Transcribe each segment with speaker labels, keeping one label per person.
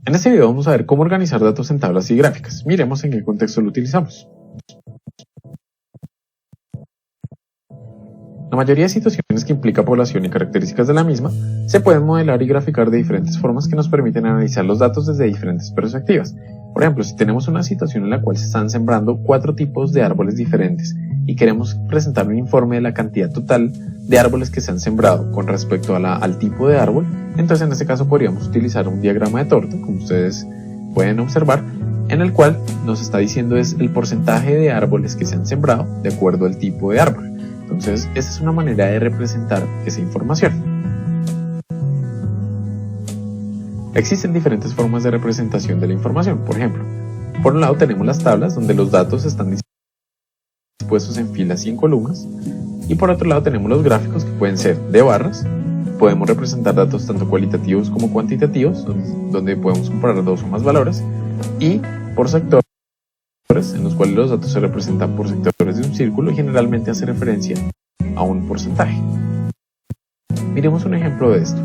Speaker 1: En este video vamos a ver cómo organizar datos en tablas y gráficas. Miremos en qué contexto lo utilizamos. La mayoría de situaciones que implica población y características de la misma se pueden modelar y graficar de diferentes formas que nos permiten analizar los datos desde diferentes perspectivas. Por ejemplo, si tenemos una situación en la cual se están sembrando 4 tipos de árboles diferentes y queremos presentar un informe de la cantidad total de árboles que se han sembrado con respecto a al tipo de árbol, entonces en este caso podríamos utilizar un diagrama de torta, como ustedes pueden observar, en el cual nos está diciendo es el porcentaje de árboles que se han sembrado de acuerdo al tipo de árbol. Entonces, esta es una manera de representar esa información. Existen diferentes formas de representación de la información. Por ejemplo, por un lado tenemos las tablas donde los datos están dispuestos en filas y en columnas, y por otro lado tenemos los gráficos que pueden ser de barras. Podemos representar datos tanto cualitativos como cuantitativos, donde podemos comparar 2 o más valores, y por sectores, en los cuales los datos se representan por sectores de un círculo y generalmente hace referencia a un porcentaje. Miremos un ejemplo de esto.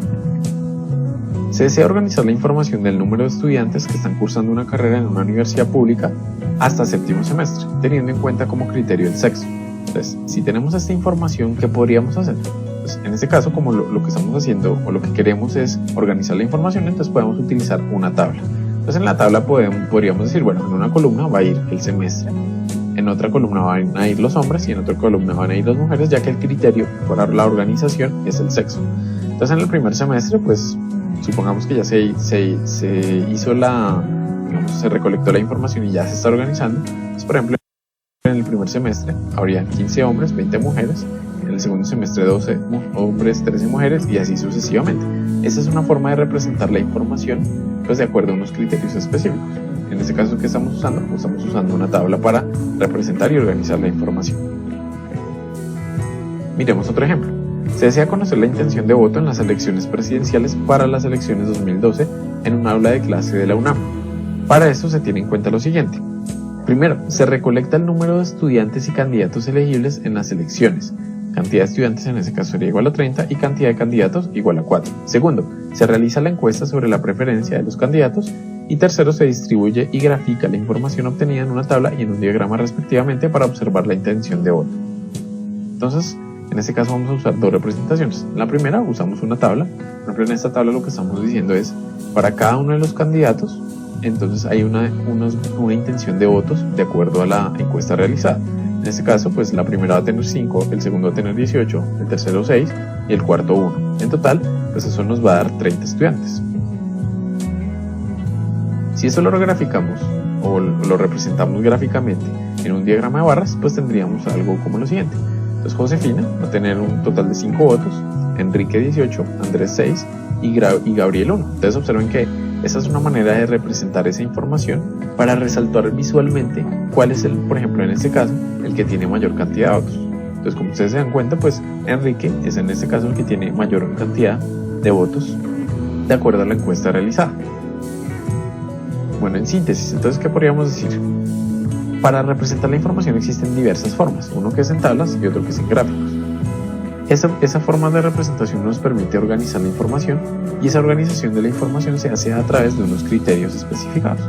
Speaker 1: Se desea organizar la información del número de estudiantes que están cursando una carrera en una universidad pública hasta 7º semestre, teniendo en cuenta como criterio el sexo. Entonces, si tenemos esta información, ¿qué podríamos hacer? Pues, en este caso, como lo que estamos haciendo o lo que queremos es organizar la información, entonces podemos utilizar una tabla. Entonces en la tabla podríamos decir, bueno, en una columna va a ir el semestre, en otra columna van a ir los hombres y en otra columna van a ir las mujeres, ya que el criterio para la organización es el sexo. Entonces en el primer semestre, pues supongamos que ya se hizo se recolectó la información y ya se está organizando. Entonces, por ejemplo, en el primer semestre habría 15 hombres, 20 mujeres, en el segundo semestre 12 hombres, 13 mujeres y así sucesivamente. Esa es una forma de representar la información pues de acuerdo a unos criterios específicos. En este caso, ¿qué estamos usando? Pues estamos usando una tabla para representar y organizar la información. Miremos otro ejemplo. Se desea conocer la intención de voto en las elecciones presidenciales para las elecciones 2012 en un aula de clase de la UNAM. Para esto se tiene en cuenta lo siguiente. Primero, se recolecta el número de estudiantes y candidatos elegibles en las elecciones. Cantidad de estudiantes en ese caso sería igual a 30 y cantidad de candidatos igual a 4. Segundo, se realiza la encuesta sobre la preferencia de los candidatos. Y tercero, se distribuye y grafica la información obtenida en una tabla y en un diagrama respectivamente para observar la intención de voto. Entonces, en este caso vamos a usar 2 representaciones. En la primera usamos una tabla. Por ejemplo, en esta tabla lo que estamos diciendo es, para cada uno de los candidatos, entonces hay una intención de votos de acuerdo a la encuesta realizada. En este caso, pues la primera va a tener 5, el segundo va a tener 18, el tercero 6 y el cuarto 1. En total, pues eso nos va a dar 30 estudiantes. Si eso lo graficamos o lo representamos gráficamente en un diagrama de barras, pues tendríamos algo como lo siguiente. Entonces Josefina va a tener un total de 5 votos, Enrique 18, Andrés 6 y Gabriel 1. Entonces observen que esa es una manera de representar esa información para resaltar visualmente cuál es por ejemplo en este caso, el que tiene mayor cantidad de votos. Entonces, como ustedes se dan cuenta, pues Enrique es en este caso el que tiene mayor cantidad de votos de acuerdo a la encuesta realizada. Bueno, en síntesis, entonces, ¿qué podríamos decir? Para representar la información existen diversas formas, uno que es en tablas y otro que es en gráficos. Esa forma de representación nos permite organizar la información y esa organización de la información se hace a través de unos criterios especificados.